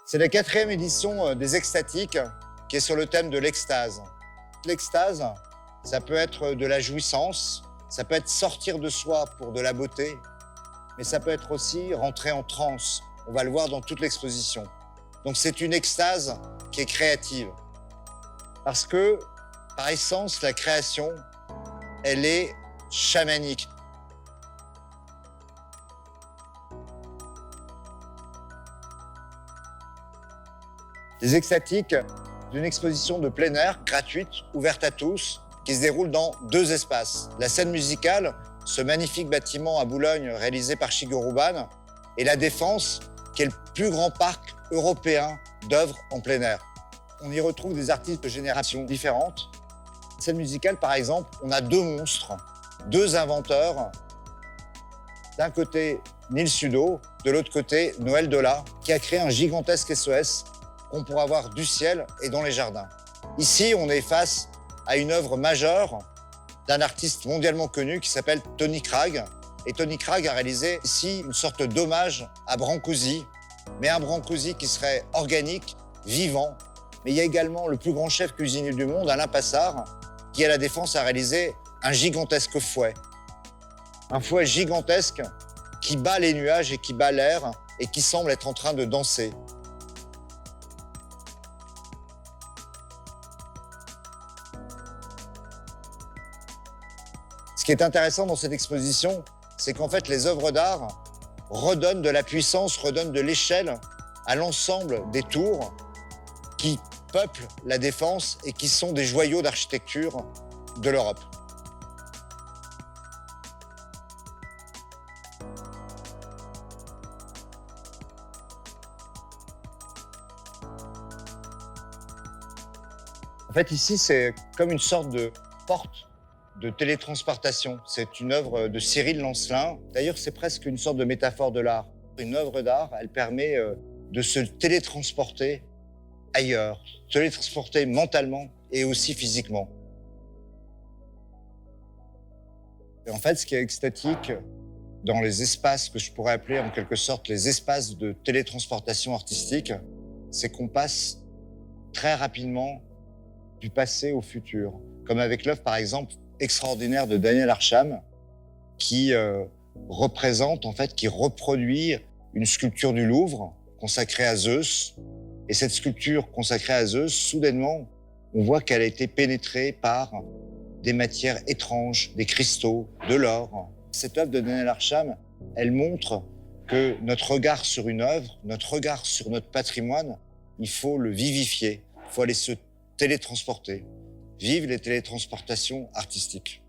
C'est la 4e édition des Extatiques qui est sur le thème de l'extase. L'extase, ça peut être de la jouissance, ça peut être sortir de soi pour de la beauté, mais ça peut être aussi rentrer en transe. On va le voir dans toute l'exposition. Donc c'est une extase qui est créative. Parce que, par essence, la création, elle est chamanique. Les Extatiques, c'est une exposition de plein air, gratuite, ouverte à tous, qui se déroule dans 2 espaces. La scène musicale, ce magnifique bâtiment à Boulogne réalisé par Shigeru Ban, et la Défense, qui est le plus grand parc européen d'œuvres en plein air. On y retrouve des artistes de générations différentes. Scène musicale, par exemple, on a 2 monstres, 2 inventeurs. D'un côté, Neil Sudo, de l'autre côté, Noël Dola, qui a créé un gigantesque SOS qu'on pourra voir du ciel et dans les jardins. Ici, on est face à une œuvre majeure d'un artiste mondialement connu qui s'appelle Tony Cragg. Et Tony Cragg a réalisé ici une sorte d'hommage à Brancusi, mais un Brancusi qui serait organique, vivant. Mais il y a également le plus grand chef cuisinier du monde, Alain Passard, qui à la Défense a réalisé un gigantesque fouet. Un fouet gigantesque qui bat les nuages et qui bat l'air et qui semble être en train de danser. Ce qui est intéressant dans cette exposition, c'est qu'en fait, les œuvres d'art redonnent de la puissance, redonnent de l'échelle à l'ensemble des tours qui peuplent la Défense et qui sont des joyaux d'architecture de l'Europe. En fait, ici, c'est comme une sorte de porte de télétransportation. C'est une œuvre de Cyril Lancelin. D'ailleurs, c'est presque une sorte de métaphore de l'art. Une œuvre d'art, elle permet de se télétransporter ailleurs, se télétransporter mentalement et aussi physiquement. Et en fait, ce qui est extatique dans les espaces que je pourrais appeler en quelque sorte les espaces de télétransportation artistique, c'est qu'on passe très rapidement du passé au futur. Comme avec l'œuvre, par exemple, extraordinaire de Daniel Arsham, qui représente, en fait, qui reproduit une sculpture du Louvre consacrée à Zeus. Et cette sculpture consacrée à Zeus, soudainement, on voit qu'elle a été pénétrée par des matières étranges, des cristaux, de l'or. Cette œuvre de Daniel Arsham, elle montre que notre regard sur une œuvre, notre regard sur notre patrimoine, il faut le vivifier, il faut aller se télétransporter. Vive les télétransportations artistiques.